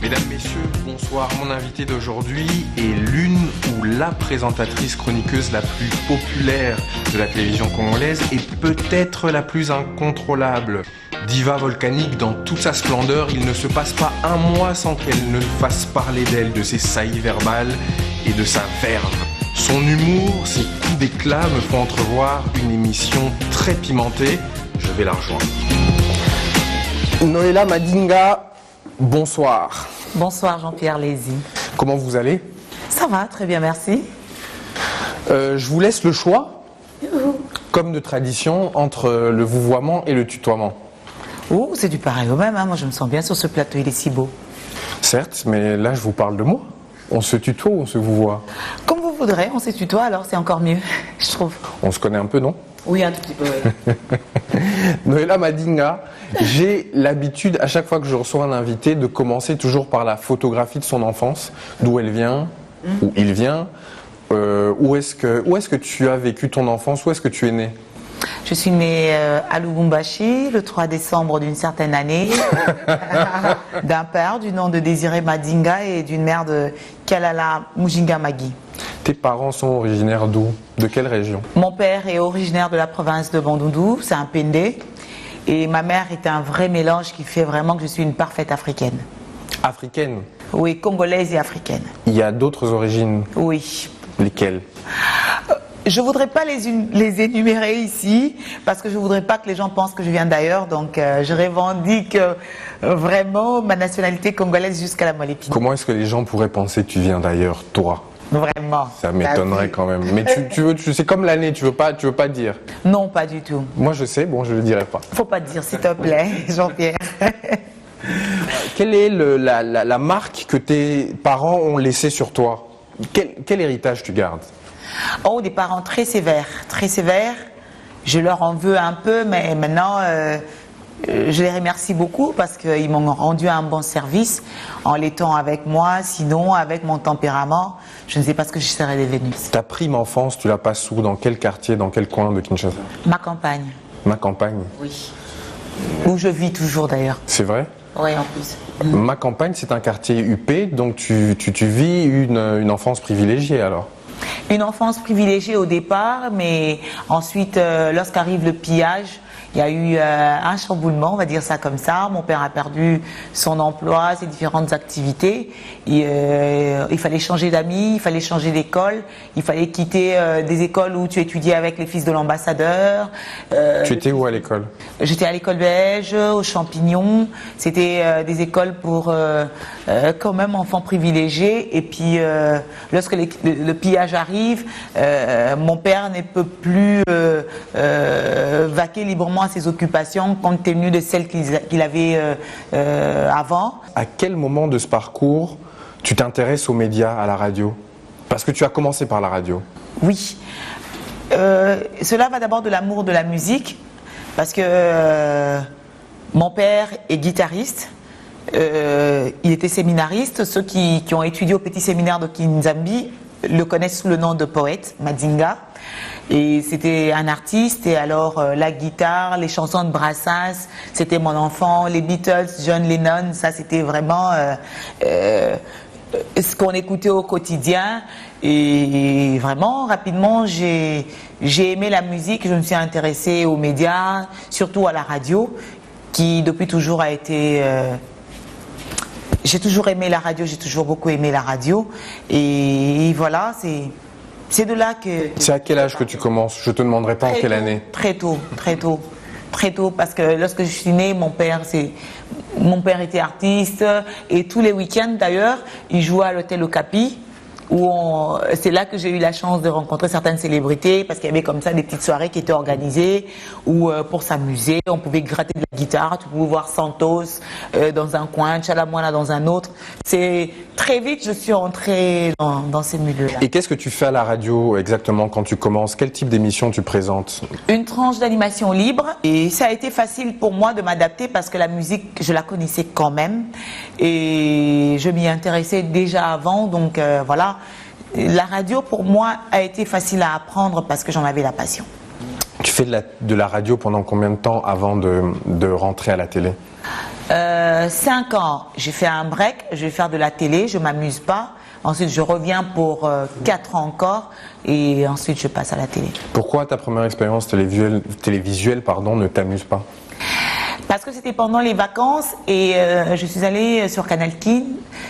Mesdames, Messieurs, bonsoir. Mon invité d'aujourd'hui est l'une ou la présentatrice chroniqueuse la plus populaire de la télévision congolaise et peut-être la plus incontrôlable. Diva volcanique dans toute sa splendeur, il ne se passe pas un mois sans qu'elle ne fasse parler d'elle, de ses saillies verbales et de sa verve. Son humour, ses coups d'éclat me font entrevoir une émission très pimentée. Je vais la rejoindre. Noëlla Madinga, bonsoir. Bonsoir Jean-Pierre Lézy. Comment vous allez? Ça va, très bien, merci. Je vous laisse le choix, comme de tradition, entre le vouvoiement et le tutoiement. Oh, c'est du pareil au même, hein. Moi je me sens bien sur ce plateau, il est si beau. Certes, mais là je vous parle de moi. On se tutoie ou on se vouvoie? Comme vous voudrez, on se tutoie alors c'est encore mieux, je trouve. On se connaît un peu, non? Oui, un tout petit peu, oui. Noëlla Madinga, j'ai l'habitude, à chaque fois que je reçois un invité, de commencer toujours par la photographie de son enfance, d'où elle vient, où il vient, où est-ce que tu as vécu ton enfance, où est-ce que tu es né? Je suis née à Lubumbashi le 3 décembre d'une certaine année, d'un père du nom de Désiré Madinga et d'une mère de Kalala Mujinga Magi. Tes parents sont originaires d'où? De quelle région? Mon père est originaire de la province de Bandundu, c'est un Pendé. Et ma mère est un vrai mélange qui fait vraiment que je suis une parfaite africaine. Africaine? Oui, congolaise et africaine. Il y a d'autres origines? Oui. Lesquelles? Je ne voudrais pas les énumérer ici parce que je ne voudrais pas que les gens pensent que je viens d'ailleurs. Donc je revendique vraiment ma nationalité congolaise jusqu'à la moelle épine. Comment est-ce que les gens pourraient penser que tu viens d'ailleurs, toi? Vraiment. Ça m'étonnerait quand même. Mais c'est comme l'année, tu veux pas dire? Non, pas du tout. Moi je sais, bon je le dirai pas. Faut pas dire s'il te plaît, Jean-Pierre. Quelle est la marque que tes parents ont laissée sur toi? Quel héritage tu gardes? Oh, des parents très sévères, très sévères. Je leur en veux un peu, mais maintenant, je les remercie beaucoup parce qu'ils m'ont rendu un bon service en l'étant avec moi. Sinon, avec mon tempérament, je ne sais pas ce que je serais devenue. Ta prime enfance, tu la passes où? Dans quel quartier, dans quel coin de Kinshasa? Ma campagne. Ma campagne? Oui. Où je vis toujours d'ailleurs. C'est vrai? Oui, en plus. Ma campagne, c'est un quartier huppé, donc tu vis une enfance privilégiée alors? Une enfance privilégiée au départ, mais ensuite, lorsqu'arrive le pillage, il y a eu un chamboulement, on va dire ça comme ça. Mon père a perdu son emploi, ses différentes activités. Il fallait changer d'amis, il fallait changer d'école, il fallait quitter des écoles où tu étudiais avec les fils de l'ambassadeur. Tu étais où à l'école? J'étais à l'école belge, aux Champignons. C'était des écoles pour quand même enfants privilégiés. Et puis, lorsque le pillage arrive, mon père ne peut plus vaquer librement à ses occupations compte tenu de celles qu'il avait avant. À quel moment de ce parcours tu t'intéresses aux médias, à la radio? Parce que tu as commencé par la radio. Oui. Cela va d'abord de l'amour de la musique, parce que mon père est guitariste, il était séminariste. Ceux qui ont étudié au petit séminaire de Kinzambi le connaissent sous le nom de poète, Madinga. Et c'était un artiste, et alors la guitare, les chansons de Brassens, c'était mon enfant, les Beatles, John Lennon, ça c'était vraiment ce qu'on écoutait au quotidien. Et vraiment, rapidement, j'ai aimé la musique, je me suis intéressée aux médias, surtout à la radio, qui depuis toujours a été... j'ai toujours aimé la radio, j'ai toujours beaucoup aimé la radio. Et voilà, c'est de là que... C'est à quel âge que tu commences? Je te demanderai pas en quelle année. Très tôt, parce que lorsque je suis née, mon père était artiste, et tous les week-ends d'ailleurs, il jouait à l'hôtel Okapi, c'est là que j'ai eu la chance de rencontrer certaines célébrités, parce qu'il y avait comme ça des petites soirées qui étaient organisées où pour s'amuser, on pouvait gratter de la guitare, tu pouvais voir Santos dans un coin, Chalamwana dans un autre. C'est très vite je suis entrée dans ces milieux-là. Et qu'est-ce que tu fais à la radio exactement quand tu commences? Quel type d'émission tu présentes? Une tranche d'animation libre, et ça a été facile pour moi de m'adapter parce que la musique, je la connaissais quand même et je m'y intéressais déjà avant, donc voilà. La radio pour moi a été facile à apprendre parce que j'en avais la passion. Tu fais de la radio pendant combien de temps avant de rentrer à la télé? 5 ans, j'ai fait un break, je vais faire de la télé, je m'amuse pas. Ensuite, je reviens pour 4 ans encore et ensuite je passe à la télé. Pourquoi ta première expérience télévisuelle ne t'amuse pas? Parce que c'était pendant les vacances et je suis allée sur Canal Kin.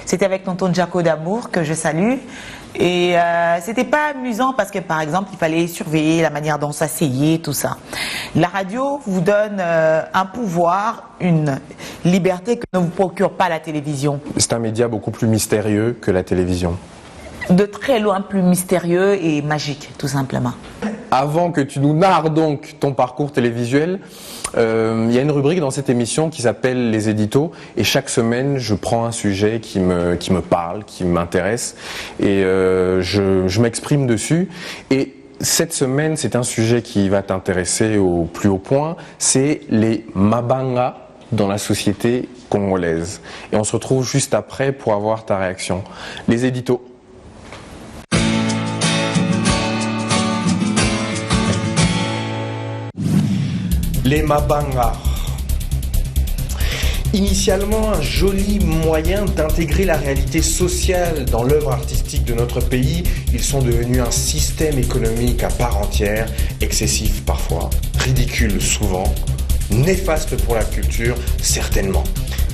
C'était avec tonton Jaco d'Amour que je salue. Et c'était pas amusant parce que par exemple il fallait surveiller la manière dont on s'asseyait, tout ça. La radio vous donne un pouvoir, une liberté que ne vous procure pas la télévision. C'est un média beaucoup plus mystérieux que la télévision. De très loin plus mystérieux et magique, tout simplement. Avant que tu nous narres donc ton parcours télévisuel, il y a une rubrique dans cette émission qui s'appelle Les Éditos et chaque semaine je prends un sujet qui me parle, qui m'intéresse et je m'exprime dessus. Et cette semaine c'est un sujet qui va t'intéresser au plus haut point, c'est les Mabanga dans la société congolaise. Et on se retrouve juste après pour avoir ta réaction. Les Éditos. Les Mabanga. Initialement un joli moyen d'intégrer la réalité sociale dans l'œuvre artistique de notre pays, ils sont devenus un système économique à part entière, excessif parfois, ridicule souvent, néfaste pour la culture certainement.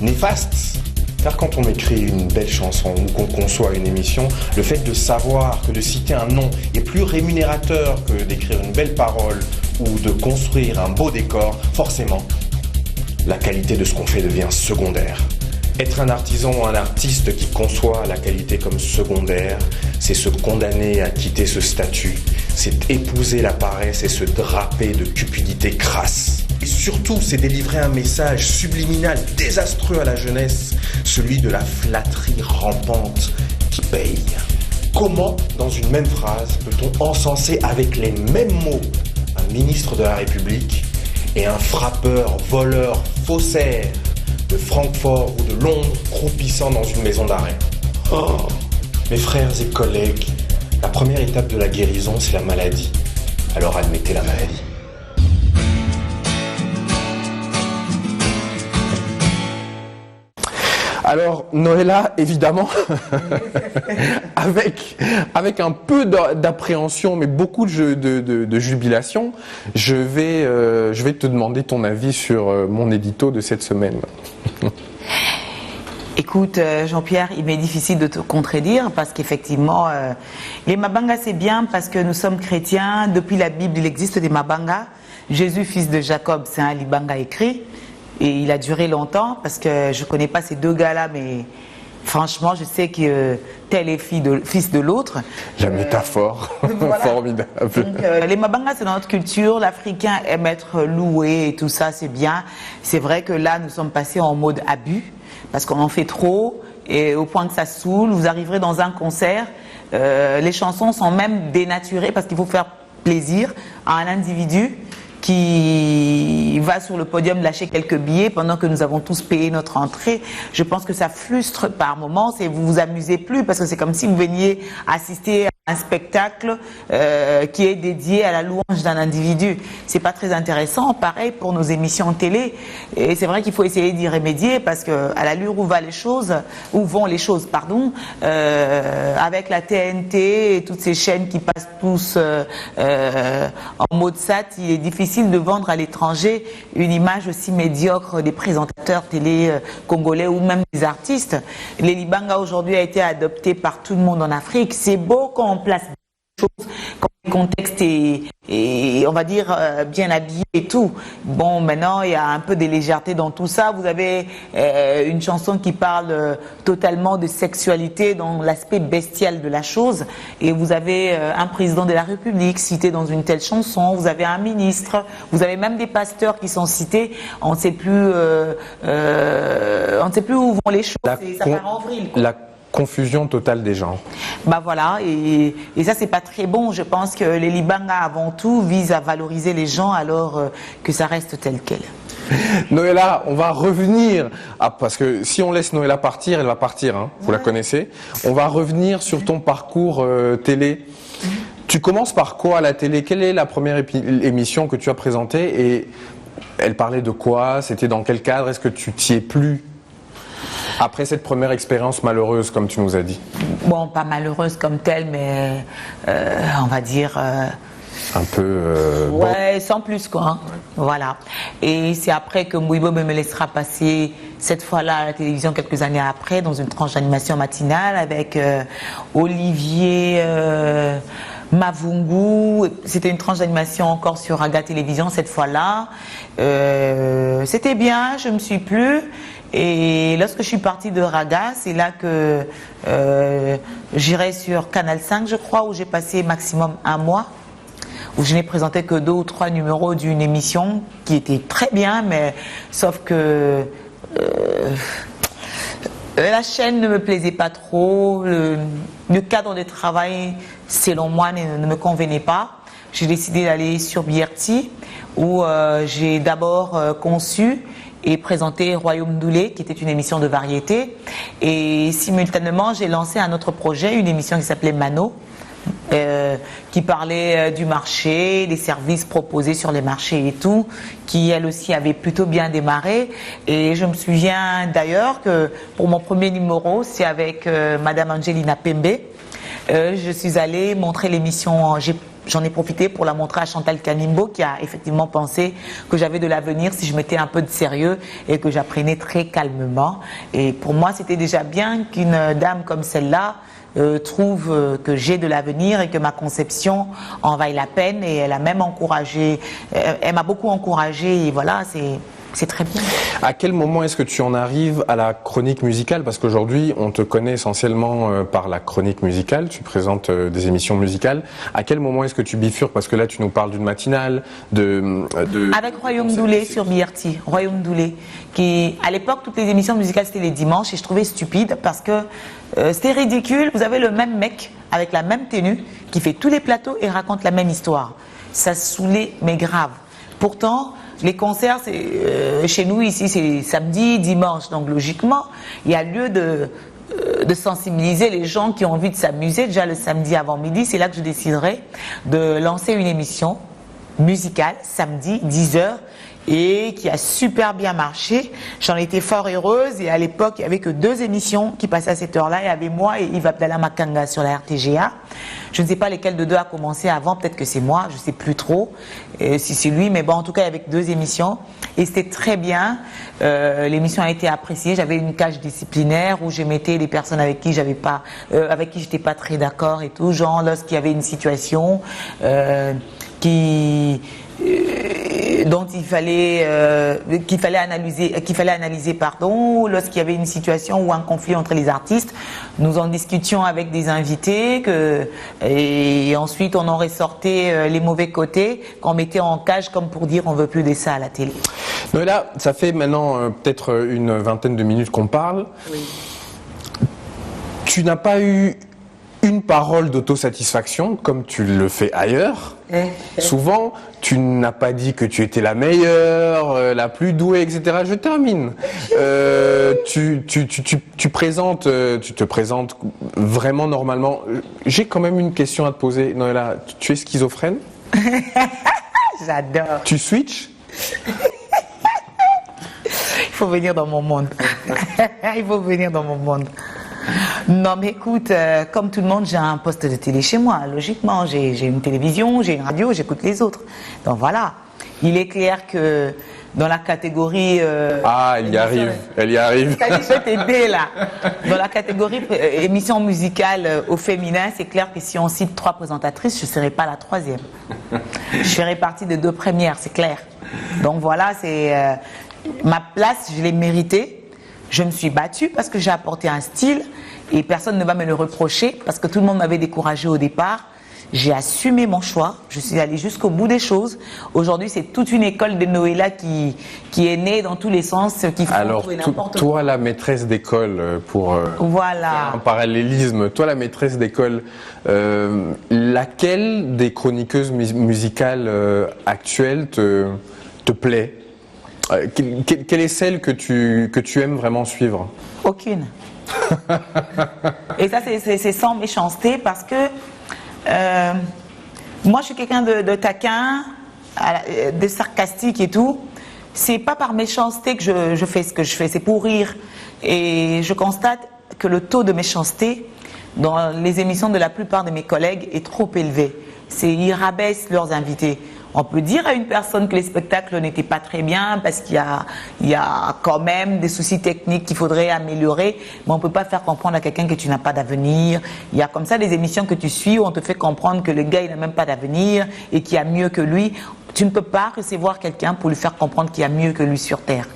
Néfaste car quand on écrit une belle chanson ou qu'on conçoit une émission, le fait de savoir que de citer un nom est plus rémunérateur que d'écrire une belle parole ou de construire un beau décor, forcément, la qualité de ce qu'on fait devient secondaire. Être un artisan ou un artiste qui conçoit la qualité comme secondaire, c'est se condamner à quitter ce statut, c'est épouser la paresse et se draper de cupidité crasse. Et surtout, c'est délivrer un message subliminal désastreux à la jeunesse, celui de la flatterie rampante qui paye. Comment, dans une même phrase, peut-on encenser avec les mêmes mots un ministre de la République et un frappeur, voleur, faussaire de Francfort ou de Londres croupissant dans une maison d'arrêt? Oh, mes frères et collègues, la première étape de la guérison, c'est la maladie. Alors admettez la maladie. Alors Noëlla, évidemment, avec un peu d'appréhension, mais beaucoup de jubilation, je vais te demander ton avis sur mon édito de cette semaine. Écoute, Jean-Pierre, il m'est difficile de te contredire parce qu'effectivement, les Mabanga, c'est bien parce que nous sommes chrétiens. Depuis la Bible, il existe des Mabanga. Jésus, fils de Jacob, c'est un Libanga écrit. Et il a duré longtemps parce que je ne connais pas ces deux gars-là, mais franchement, je sais que tel est fils de l'autre. La métaphore, voilà. Formidable. Donc, les Mabanga, c'est dans notre culture. L'Africain aime être loué et tout ça, c'est bien. C'est vrai que là, nous sommes passés en mode abus parce qu'on en fait trop et au point que ça saoule. Vous arriverez dans un concert, les chansons sont même dénaturées parce qu'il faut faire plaisir à un individu qui va sur le podium lâcher quelques billets pendant que nous avons tous payé notre entrée. Je pense que ça frustre par moments et vous vous amusez plus parce que c'est comme si vous veniez assister à un spectacle qui est dédié à la louange d'un individu. C'est pas très intéressant. Pareil pour nos émissions télé. Et c'est vrai qu'il faut essayer d'y remédier parce que à l'allure où vont les choses, avec la TNT et toutes ces chaînes qui passent tous en mode sat, il est difficile de vendre à l'étranger une image aussi médiocre des présentateurs télé congolais ou même des artistes. Les Libanga aujourd'hui a été adopté par tout le monde en Afrique. C'est beau quand on place des choses, quand le contexte est on va dire bien habillé et tout. Bon, maintenant il y a un peu de légèreté dans tout ça. Vous avez une chanson qui parle totalement de sexualité dans l'aspect bestial de la chose et vous avez un président de la République cité dans une telle chanson, vous avez un ministre, vous avez même des pasteurs qui sont cités. On ne sait plus où vont les choses et ça part en vrille, quoi. Confusion totale des genres. Bah voilà, et ça c'est pas très bon. Je pense que les Libanga avant tout visent à valoriser les gens alors que ça reste tel quel. Noëlla, on va revenir, parce que si on laisse Noëlla partir, elle va partir, hein, vous la connaissez. On va revenir sur ton parcours télé. Tu commences par quoi à la télé? Quelle est la première émission que tu as présentée et elle parlait de quoi? C'était dans quel cadre? Est-ce que tu t'y es plu après cette première expérience malheureuse, comme tu nous as dit? Bon, pas malheureuse comme telle, mais on va dire... un peu... ouais, sans plus quoi. Hein. Voilà. Et c'est après que Mouibo me laissera passer cette fois-là à la télévision quelques années après, dans une tranche d'animation matinale avec Olivier Mavungu. C'était une tranche d'animation encore sur Raga Télévision cette fois-là. C'était bien, je me suis plu. Et lorsque je suis partie de Raga, c'est là que j'irai sur Canal 5, je crois, où j'ai passé maximum 1 mois. Où je n'ai présenté que 2 ou 3 numéros d'une émission qui était très bien, mais sauf que la chaîne ne me plaisait pas trop, le cadre de travail, selon moi, ne me convenait pas. J'ai décidé d'aller sur BRT, où j'ai d'abord conçu et présenté Royaume Doulé, qui était une émission de variété. Et simultanément, j'ai lancé un autre projet, une émission qui s'appelait Mano, qui parlait du marché, des services proposés sur les marchés et tout, qui elle aussi avait plutôt bien démarré. Et je me souviens d'ailleurs que pour mon premier numéro, c'est avec Madame Angelina Pembe. Je suis allée montrer l'émission, j'en ai profité pour la montrer à Chantal Kanimbo, qui a effectivement pensé que j'avais de l'avenir si je mettais un peu de sérieux et que j'apprenais très calmement. Et pour moi, c'était déjà bien qu'une dame comme celle-là trouve que j'ai de l'avenir et que ma conception en vaille la peine, et elle a même encouragé, elle m'a beaucoup encouragée, et voilà, c'est très bien. À quel moment est-ce que tu en arrives à la chronique musicale? Parce qu'aujourd'hui, on te connaît essentiellement par la chronique musicale, tu présentes des émissions musicales. À quel moment est-ce que tu bifurques? Parce que là, tu nous parles d'une matinale, Avec Royaume Doulé sur BRT, Royaume Doulé, qui, à l'époque, toutes les émissions musicales, c'était les dimanches, et je trouvais stupide parce que c'était ridicule. Vous avez le même mec, avec la même tenue, qui fait tous les plateaux et raconte la même histoire. Ça saoulait, mais grave. Pourtant, les concerts, chez nous ici, c'est samedi, dimanche. Donc logiquement, il y a lieu de sensibiliser les gens qui ont envie de s'amuser. Déjà le samedi avant midi, c'est là que je déciderai de lancer une émission musicale, samedi, 10h, et qui a super bien marché. J'en étais fort heureuse, et à l'époque, il n'y avait que 2 émissions qui passaient à cette heure-là. Il y avait moi et Yves Abdallah Makanga sur la RTGA. Je ne sais pas lesquels de 2 a commencé avant, peut-être que c'est moi, je ne sais plus trop si c'est lui, mais bon, en tout cas, il y avait que 2 émissions, et c'était très bien. L'émission a été appréciée. J'avais une cage disciplinaire où je mettais les personnes avec qui j'avais pas, avec qui j'étais pas très d'accord et tout, genre lorsqu'il y avait une situation dont il fallait analyser, pardon, lorsqu'il y avait une situation ou un conflit entre les artistes, nous en discutions avec des invités et ensuite on en ressortait les mauvais côtés qu'on mettait en cage, comme pour dire on veut plus de ça à la télé. Mais là, ça fait maintenant peut-être une vingtaine de minutes qu'on parle. Oui. Tu n'as pas eu une parole d'autosatisfaction comme tu le fais ailleurs. Souvent, tu n'as pas dit que tu étais la meilleure, la plus douée, etc. Je termine. Tu te présentes vraiment normalement. J'ai quand même une question à te poser. Noëlla, tu es schizophrène? J'adore. Tu switches? Il faut venir dans mon monde. Il faut venir dans mon monde. Non, mais écoute, comme tout le monde, j'ai un poste de télé chez moi. Logiquement, j'ai une télévision, j'ai une radio, j'écoute les autres. Donc voilà. Il est clair que dans la catégorie... elle y arrive, elle y arrive. Je vais t'aider là. Dans la catégorie émission musicale au féminin, c'est clair que si on cite 3 présentatrices, je ne serai pas la 3e. Je ferai partie de 2 premières, c'est clair. Donc voilà, c'est ma place, je l'ai méritée. Je me suis battue parce que j'ai apporté un style et personne ne va me le reprocher parce que tout le monde m'avait découragée au départ. J'ai assumé mon choix, je suis allée jusqu'au bout des choses. Aujourd'hui, c'est toute une école de Noëlla qui est née dans tous les sens, qui font tout et n'importe quoi. Toi, la maîtresse d'école, pour voilà. Un parallélisme, toi, la maîtresse d'école, laquelle des chroniqueuses musicales actuelles te plaît? Quelle est celle que tu aimes vraiment suivre? Aucune. Et ça, c'est sans méchanceté parce que moi, je suis quelqu'un de taquin, de sarcastique et tout. c'est pas par méchanceté que je fais ce que je fais, c'est pour rire. Et je constate que le taux de méchanceté dans les émissions de la plupart de mes collègues est trop élevé. Ils rabaissent leurs invités. On peut dire à une personne que les spectacles n'étaient pas très bien parce qu'il y a quand même des soucis techniques qu'il faudrait améliorer, mais on ne peut pas faire comprendre à quelqu'un que tu n'as pas d'avenir. Il y a comme ça des émissions que tu suis où on te fait comprendre que le gars il n'a même pas d'avenir et qu'il y a mieux que lui. Tu ne peux pas recevoir quelqu'un pour lui faire comprendre qu'il y a mieux que lui sur Terre.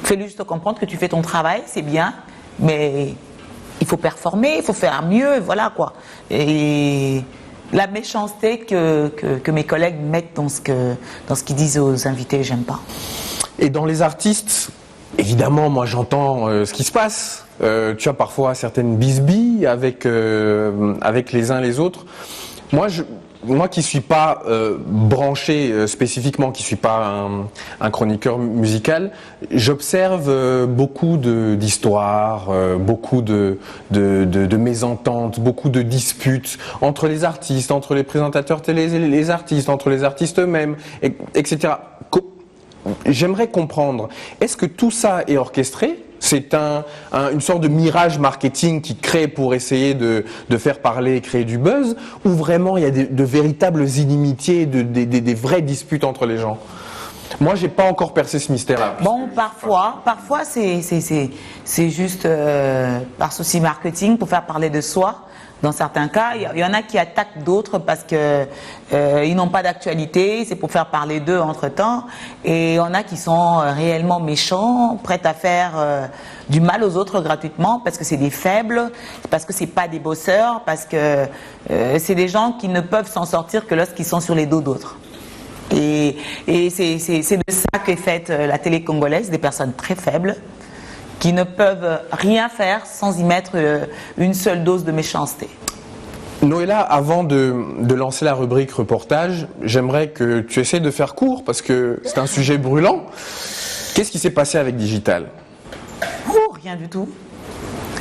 Fais-lui juste comprendre que tu fais ton travail, c'est bien, mais il faut performer, il faut faire mieux, voilà quoi. Et la méchanceté que mes collègues mettent dans ce qu'ils disent aux invités, j'aime pas. Et dans les artistes, évidemment, moi j'entends ce qui se passe. Tu as parfois certaines bisbilles avec les uns les autres. Moi qui suis pas branché spécifiquement, qui suis pas un chroniqueur musical, j'observe beaucoup d'histoires, beaucoup de mésententes, beaucoup de disputes entre les artistes, entre les présentateurs télé et les artistes, entre les artistes eux-mêmes, etc. J'aimerais comprendre, est-ce que tout ça est orchestré ? C'est une sorte de mirage marketing qui crée pour essayer de faire parler et créer du buzz, ou vraiment il y a de véritables inimitiés, des vraies disputes entre les gens? Moi, j'ai pas encore percé ce mystère-là. Bon, parfois c'est juste par souci marketing pour faire parler de soi. Dans certains cas, il y en a qui attaquent d'autres parce que ils n'ont pas d'actualité, c'est pour faire parler d'eux entre-temps. Et il y en a qui sont réellement méchants, prêts à faire du mal aux autres gratuitement parce que c'est des faibles, parce que c'est pas des bosseurs, parce que c'est des gens qui ne peuvent s'en sortir que lorsqu'ils sont sur les dos d'autres. Et c'est de ça qu'est faite la télé congolaise, des personnes très faibles, qui ne peuvent rien faire sans y mettre une seule dose de méchanceté. Noëlla, avant de lancer la rubrique reportage, j'aimerais que tu essaies de faire court parce que c'est un sujet brûlant. Qu'est-ce qui s'est passé avec Digital ? Rien du tout.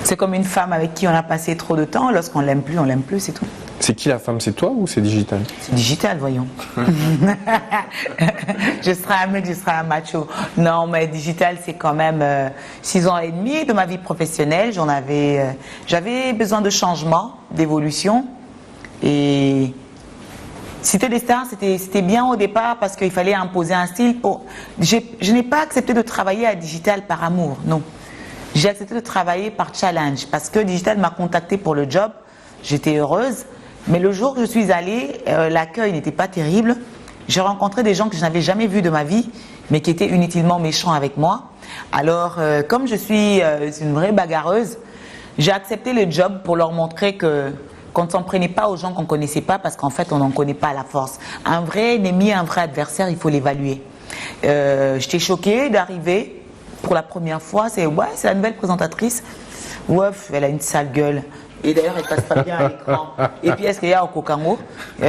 C'est comme une femme avec qui on a passé trop de temps. Lorsqu'on l'aime plus, on l'aime plus, c'est tout. C'est qui la femme? C'est toi ou c'est Digital? C'est Digital, voyons. Je serai un mec, je serai un macho. Non, mais Digital, c'est quand même 6 ans et demi de ma vie professionnelle. J'avais besoin de changement, d'évolution. Et Cité des Stars, c'était bien au départ parce qu'il fallait imposer un style. Je n'ai pas accepté de travailler à Digital par amour, non. J'ai accepté de travailler par challenge parce que Digital m'a contacté pour le job. J'étais heureuse. Mais le jour où je suis allée, l'accueil n'était pas terrible. J'ai rencontré des gens que je n'avais jamais vus de ma vie, mais qui étaient inutilement méchants avec moi. Alors, comme je suis une vraie bagarreuse, j'ai accepté le job pour leur montrer qu'on ne s'en prenait pas aux gens qu'on ne connaissait pas parce qu'en fait, on n'en connaît pas la force. Un vrai ennemi, un vrai adversaire, il faut l'évaluer. J'étais choquée d'arriver pour la première fois. C'est la nouvelle présentatrice. Ouf, elle a une sale gueule. Et d'ailleurs, elle passe pas bien à l'écran. Et puis, est-ce qu'il y a au Kokango?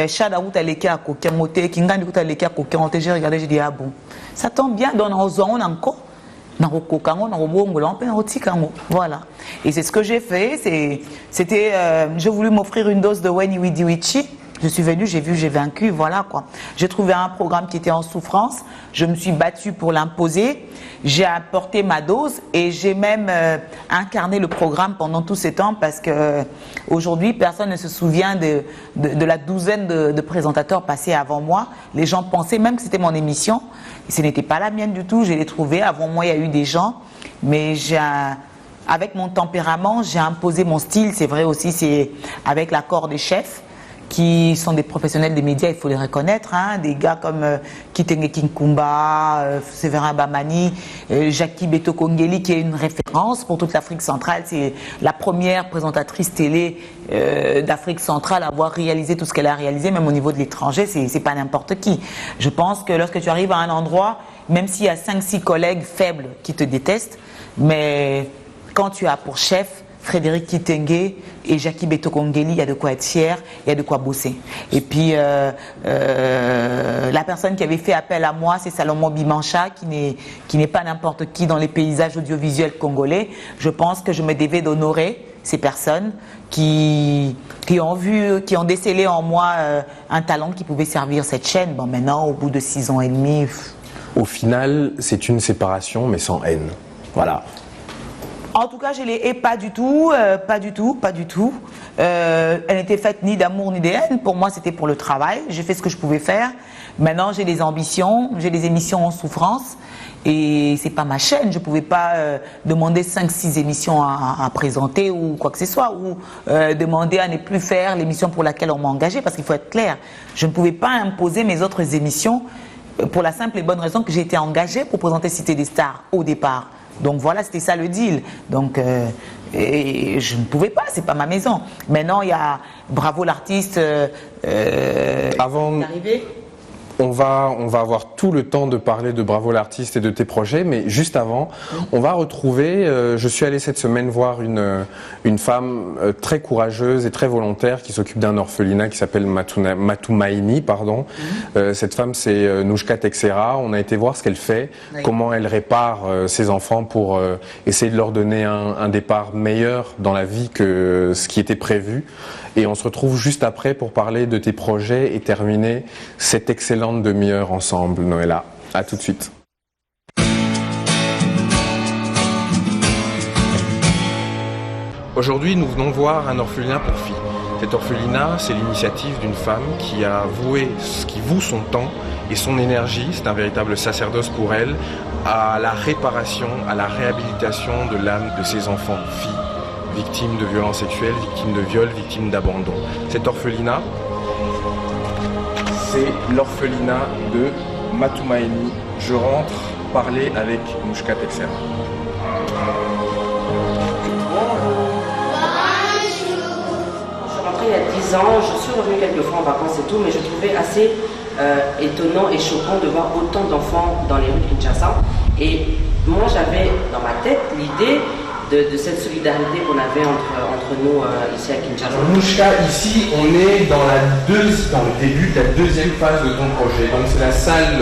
Chada ou t'allais à Kokango, Kingani ou t'allais à Kokango, j'ai regardé, j'ai dit, ah bon. Ça tombe bien, dans nos zones, on a encore. Dans le Kokango, dans le Bongo, on peut dans le Tikango. Voilà. Et c'est ce que j'ai fait. C'était, j'ai voulu m'offrir une dose de Weni Widi Wichi. Je suis venue, j'ai vu, j'ai vaincu, voilà quoi. J'ai trouvé un programme qui était en souffrance. Je me suis battue pour l'imposer. J'ai apporté ma dose et j'ai même incarné le programme pendant tout ce temps parce que aujourd'hui, personne ne se souvient de la douzaine de présentateurs passés avant moi. Les gens pensaient même que c'était mon émission. Et ce n'était pas la mienne du tout. Je l'ai trouvée. Avant moi, il y a eu des gens. Mais avec mon tempérament, j'ai imposé mon style. C'est vrai aussi, c'est avec l'accord des chefs, qui sont des professionnels des médias, il faut les reconnaître, hein, des gars comme Kitenge Kinkumba, Séverin Bamani, Jackie Beto Kongeli, qui est une référence pour toute l'Afrique centrale. C'est la première présentatrice télé d'Afrique centrale à avoir réalisé tout ce qu'elle a réalisé, même au niveau de l'étranger, c'est pas n'importe qui. Je pense que lorsque tu arrives à un endroit, même s'il y a 5-6 collègues faibles qui te détestent, mais quand tu as pour chef Frédéric Kitenge et Jackie Beto Kongeli, il y a de quoi être fier, il y a de quoi bosser. Et puis, la personne qui avait fait appel à moi, c'est Salomon Bimancha, qui n'est pas n'importe qui dans les paysages audiovisuels congolais. Je pense que je me devais d'honorer ces personnes qui ont décelé en moi un talent qui pouvait servir cette chaîne. Bon, maintenant, au bout de 6 ans et demi, Au final, c'est une séparation, mais sans haine. Voilà. En tout cas, je les hais pas du tout, pas du tout, pas du tout. Elle n'était faite ni d'amour ni de haine. Pour moi, c'était pour le travail. J'ai fait ce que je pouvais faire. Maintenant, j'ai des ambitions, j'ai des émissions en souffrance. Et c'est pas ma chaîne. Je pouvais pas demander 5-6 émissions à présenter ou quoi que ce soit. Ou demander à ne plus faire l'émission pour laquelle on m'a engagé. Parce qu'il faut être clair. Je ne pouvais pas imposer mes autres émissions pour la simple et bonne raison que j'ai été engagée pour présenter Cité des Stars au départ. Donc voilà, c'était ça le deal. Donc et je ne pouvais pas, c'est pas ma maison. Maintenant, il y a Bravo l'artiste. Avant d'arriver, on va avoir tout le temps de parler de Bravo l'artiste et de tes projets, mais juste avant, on va retrouver, je suis allé cette semaine voir une femme très courageuse et très volontaire qui s'occupe d'un orphelinat qui s'appelle Matumaini, pardon. Cette femme, c'est Nouchka Texera. On a été voir ce qu'elle fait, comment elle répare ses enfants pour essayer de leur donner un départ meilleur dans la vie que ce qui était prévu. Et on se retrouve juste après pour parler de tes projets et terminer cette excellente demi-heure ensemble, Noëlla. À tout de suite. Aujourd'hui, nous venons voir un orphelinat pour filles. Cet orphelinat, c'est l'initiative d'une femme qui a qui voue son temps et son énergie, c'est un véritable sacerdoce pour elle, à la réparation, à la réhabilitation de l'âme de ses enfants, filles, victimes de violences sexuelles, victimes de viols, victimes d'abandon. Cet orphelinat, c'est l'orphelinat de Matumaini. Je rentre parler avec Nouchka Texera. Il y a 10 ans, je suis revenue quelques fois en vacances et tout, mais je trouvais assez étonnant et choquant de voir autant d'enfants dans les rues de Kinshasa. Et moi, j'avais dans ma tête l'idée de cette solidarité qu'on avait entre nous ici à Kinshasa. Nouchka, ici, on est dans le début de la deuxième phase de ton projet. Donc, c'est la salle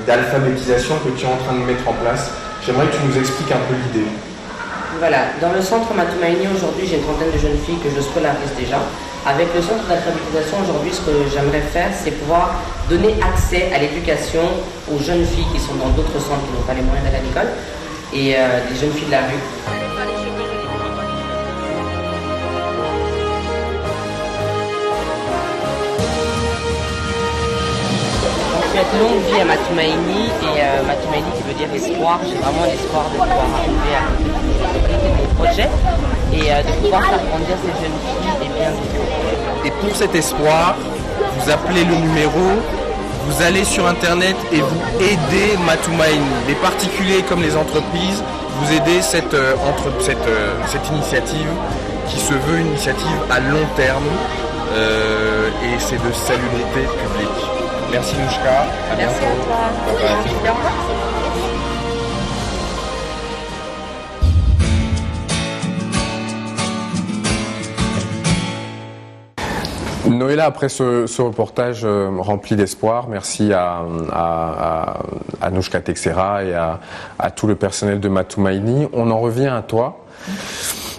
d'alphabétisation que tu es en train de mettre en place. J'aimerais que tu nous expliques un peu l'idée. Voilà, dans le centre Matumaini, aujourd'hui, j'ai une trentaine de jeunes filles que je scolarise déjà. Avec le centre d'alphabétisation, aujourd'hui, ce que j'aimerais faire, c'est pouvoir donner accès à l'éducation aux jeunes filles qui sont dans d'autres centres qui n'ont pas les moyens d'aller à l'école et des jeunes filles de la rue. Je souhaite longue vie à Matumaini et Matumaini qui veut dire espoir. J'ai vraiment l'espoir de pouvoir arriver à compléter mon projet et de pouvoir faire grandir ces jeunes filles et bien vivre. Et pour cet espoir, vous appelez le numéro, vous allez sur internet et vous aidez Matumaini. Les particuliers comme les entreprises, vous aidez cette initiative qui se veut une initiative à long terme et c'est de salubrité publique. Merci Nouchka, à bientôt. Merci à toi. Noëlla, après ce reportage rempli d'espoir, merci à Nouchka Texera et à tout le personnel de Matumaini. On en revient à toi.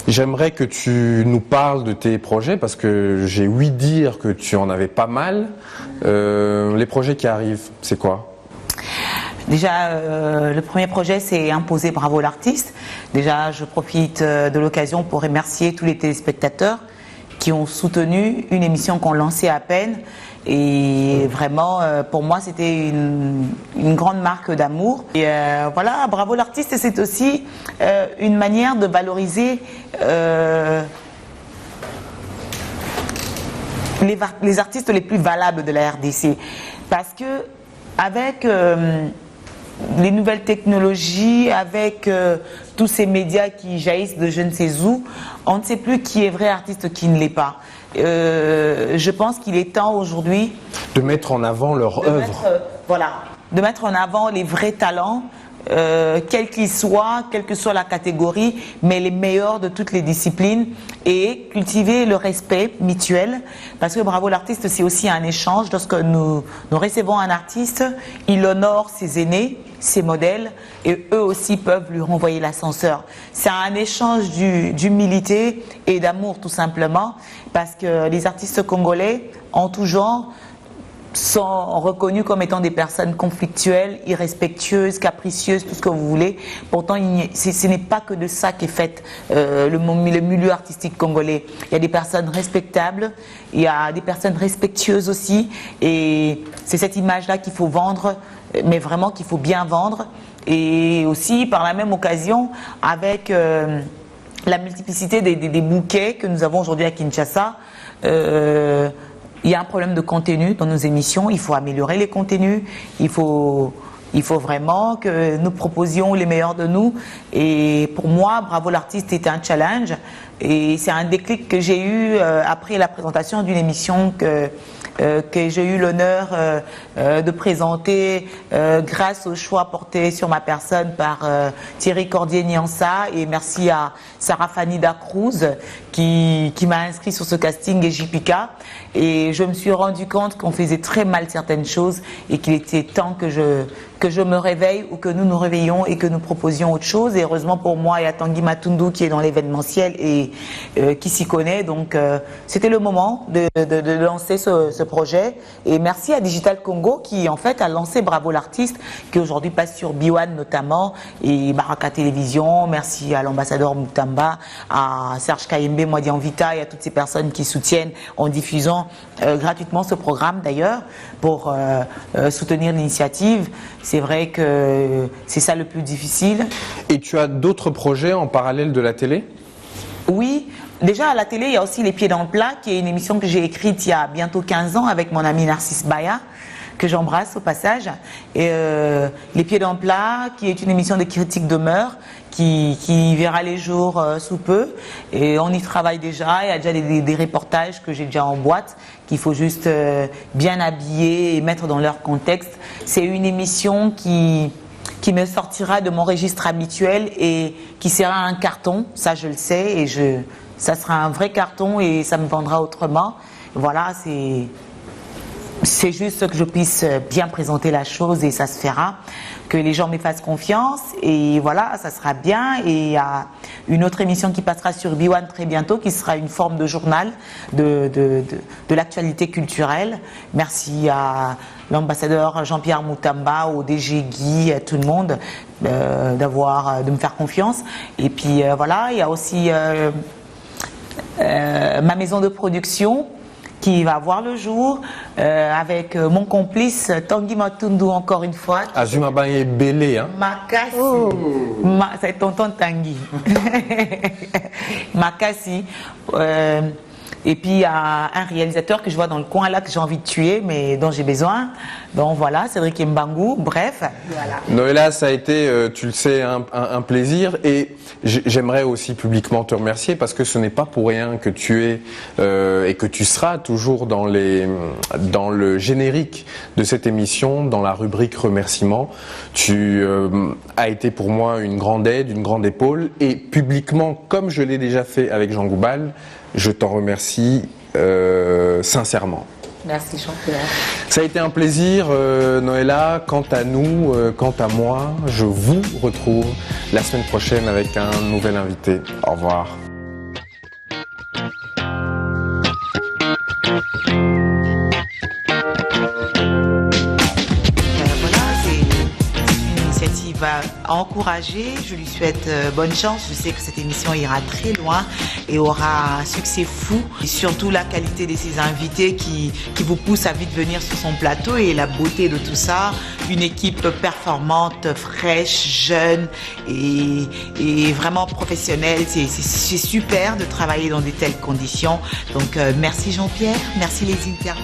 J'aimerais que tu nous parles de tes projets parce que j'ai ouï dire que tu en avais pas mal. Les projets qui arrivent, c'est quoi ? Déjà, le premier projet, c'est imposer Bravo l'artiste. Déjà, je profite de l'occasion pour remercier tous les téléspectateurs qui ont soutenu une émission qu'on lançait à peine. Et vraiment, pour moi, c'était une grande marque d'amour. Et voilà, Bravo l'artiste, c'est aussi une manière de valoriser les artistes les plus valables de la RDC. Parce que avec les nouvelles technologies, avec tous ces médias qui jaillissent de je ne sais où, on ne sait plus qui est vrai artiste, qui ne l'est pas. Je pense qu'il est temps aujourd'hui de mettre en avant leur œuvre. De mettre en avant les vrais talents, quels qu'ils soient, quelle que soit la catégorie, mais les meilleurs de toutes les disciplines et cultiver le respect mutuel. Parce que Bravo l'artiste, c'est aussi un échange. Lorsque nous recevons un artiste, il honore ses aînés, ses modèles, et eux aussi peuvent lui renvoyer l'ascenseur. C'est un échange d'humilité et d'amour tout simplement, parce que les artistes congolais, en tout genre, sont reconnues comme étant des personnes conflictuelles, irrespectueuses, capricieuses, tout ce que vous voulez. Pourtant, ce n'est pas que de ça qu'est fait le milieu artistique congolais. Il y a des personnes respectables, il y a des personnes respectueuses aussi, et c'est cette image-là qu'il faut vendre, mais vraiment qu'il faut bien vendre. Et aussi, par la même occasion, avec la multiplicité des bouquets que nous avons aujourd'hui à Kinshasa, il y a un problème de contenu dans nos émissions. Il faut améliorer les contenus. Il faut vraiment que nous proposions les meilleurs de nous. Et pour moi, Bravo l'artiste était un challenge. Et c'est un déclic que j'ai eu après la présentation d'une émission que j'ai eu l'honneur de présenter grâce au choix porté sur ma personne par Thierry Cordier-Niansa, et merci à Sarah Fanida Cruz qui m'a inscrit sur ce casting, et JPK, et je me suis rendu compte qu'on faisait très mal certaines choses et qu'il était temps que je me réveille, ou que nous nous réveillions et que nous proposions autre chose. Et heureusement pour moi, il y a Tanguy Matundu qui est dans l'événementiel et qui s'y connaît, donc c'était le moment de lancer ce projet. Et merci à Digital Congo qui en fait a lancé Bravo l'artiste, qui aujourd'hui passe sur B1 notamment, et Baraka Télévision. Merci à l'ambassadeur Moutamba, à Serge Kayembe, Moadian Vita, et à toutes ces personnes qui soutiennent en diffusant gratuitement ce programme d'ailleurs pour soutenir l'initiative. C'est vrai que c'est ça le plus difficile. Et tu as d'autres projets en parallèle de la télé ? Oui, déjà à la télé, il y a aussi Les Pieds dans le plat, qui est une émission que j'ai écrite il y a bientôt 15 ans avec mon ami Narcisse Baya, que j'embrasse au passage. Et Les Pieds dans le plat, qui est une émission de critique de mœurs, qui verra les jours sous peu. Et on y travaille déjà. Il y a déjà des reportages que j'ai déjà en boîte, qu'il faut juste bien habiller et mettre dans leur contexte. C'est une émission qui me sortira de mon registre habituel et qui sera un carton, ça je le sais, et ça sera un vrai carton et ça me vendra autrement. Voilà, c'est juste que je puisse bien présenter la chose et ça se fera, que les gens me fassent confiance, et voilà, ça sera bien. Et il y a une autre émission qui passera sur B1 très bientôt, qui sera une forme de journal de l'actualité culturelle. Merci à l'ambassadeur Jean-Pierre Moutamba, au DG Guy, à tout le monde de me faire confiance. Et puis voilà, il y a aussi ma maison de production qui va voir le jour avec mon complice Tanguy Matundu, encore une fois. Azuma Bangé Belé, hein. Makassi. C'est tonton Tanguy. Makassi. Et puis il y a un réalisateur que je vois dans le coin là, que j'ai envie de tuer, mais dont j'ai besoin. Donc voilà, Cédric Mbangou, bref. Voilà. Noëlla, ça a été, tu le sais, un plaisir, et j'aimerais aussi publiquement te remercier, parce que ce n'est pas pour rien que tu es et que tu seras toujours dans le générique de cette émission, dans la rubrique remerciements. Tu as été pour moi une grande aide, une grande épaule, et publiquement, comme je l'ai déjà fait avec Jean Goubal, je t'en remercie sincèrement. Merci Jean-Pierre. Ça a été un plaisir, Noëlla. Quant à nous, quant à moi, je vous retrouve la semaine prochaine avec un nouvel invité. Au revoir. À encourager, je lui souhaite bonne chance. Je sais que cette émission ira très loin et aura un succès fou, et surtout la qualité de ses invités qui vous pousse à vite venir sur son plateau, et la beauté de tout ça, une équipe performante, fraîche, jeune et vraiment professionnelle. C'est super de travailler dans de telles conditions. Donc merci Jean-Pierre, merci les interviews.